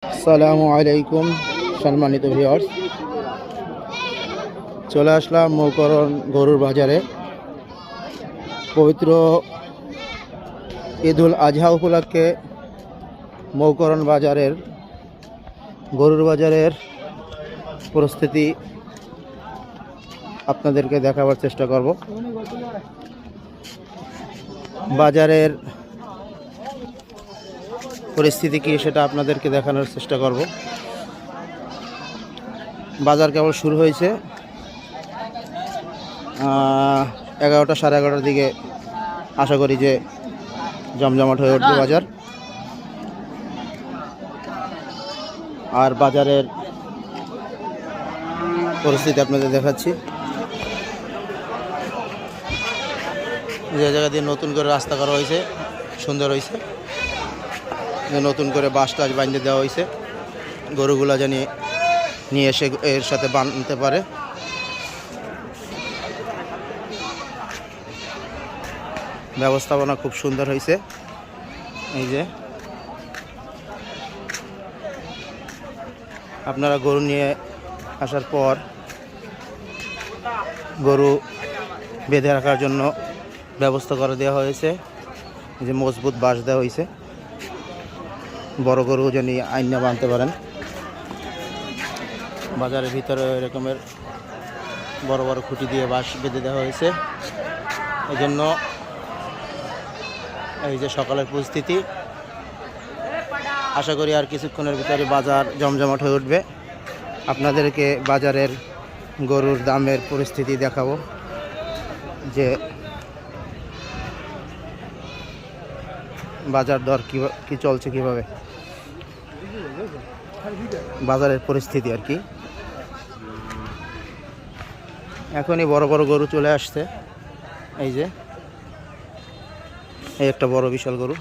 আসসালামু আলাইকুম সম্মানিত ভিউয়ার্স, চলে আসলাম মৌকরণ গরুর বাজারে। পবিত্র ঈদুল আজহা উপলক্ষে মৌকরণ বাজারের গরুর বাজারের পরিস্থিতি আপনাদেরকে দেখাবার চেষ্টা করব। বাজারের পরিস্থিতি কি সেটা আপনাদেরকে দেখানোর চেষ্টা করব। বাজার কেবল শুরু হয়েছে, 11টা সাড়ে 11টার দিকে আশা করি যে জমজমাট হয়ে উঠবে বাজার। আর বাজারের পরিস্থিতি আপনাদের দেখাচ্ছি। যে জায়গা দিয়ে নতুন করে রাস্তা করা হয়েছে, সুন্দর হয়েছে, নতুন করে বাস টাস বাঁধতে দেওয়া হয়েছে, গরুগুলা জানি নিয়ে এসে এর সাথে বাঁধতে পারে। ব্যবস্থাপনা খুব সুন্দর হয়েছে। এই যে আপনারা গরু নিয়ে আসার পর গরু বেঁধে রাখার জন্য ব্যবস্থা করে দেওয়া হয়েছে। যে মজবুত বাঁশ দেওয়া হয়েছে, বড় গরু যেন আইনা বাঁধতে পারেন। বাজারের ভিতরে এরকমের বড় বড় খুঁটি দিয়ে বাঁশ বেঁধে দেওয়া হয়েছে। এই জন্য এই যে সকালের পরিস্থিতি, আশা করি আর কিছুক্ষণের ভিতরে বাজার জমজমাট হয়ে উঠবে। আপনাদেরকে বাজারের গরুর দামের পরিস্থিতি দেখাবো, যে বাজার দর কি চলছে, কিভাবে বাজারের পরিস্থিতি আর কি। এখনই বড় বড় গরু চলে আসছে। এই যে এই একটা বড় বিশাল গরু।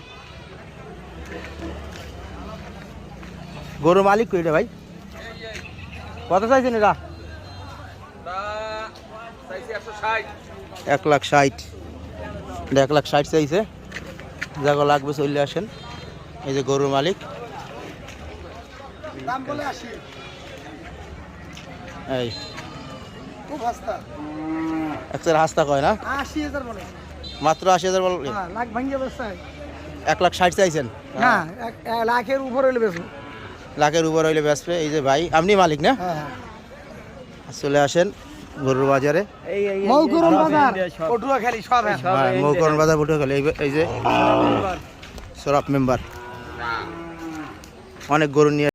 গরু মালিক কইটা ভাই কত চাইছেন? এরা 1,60,000। 1,60,000 চাইছে। জায়গা লাগবে চলে আসেন। এই যে গরুর মালিক, এই খুব হাস্তা একটা হাস্তা কয় না, 80,000 বলে, মাত্র 80,000 বল। লাখ ভাঙিয়ে বসছে। 1,60,000 চাইছেন? না, লাখের উপর হইলে বেশি, লাখের উপর হইলে বেচবে। এই যে ভাই, আপনি মালিক না? চলে আসেন গরুর বাজারে। মৌকরণ বাজার পটুয়াখালী সব। মৌকরণ বাজার পটুয়াখালী। এই যে সরাফ মেম্বার অনেক গরু নিয়ে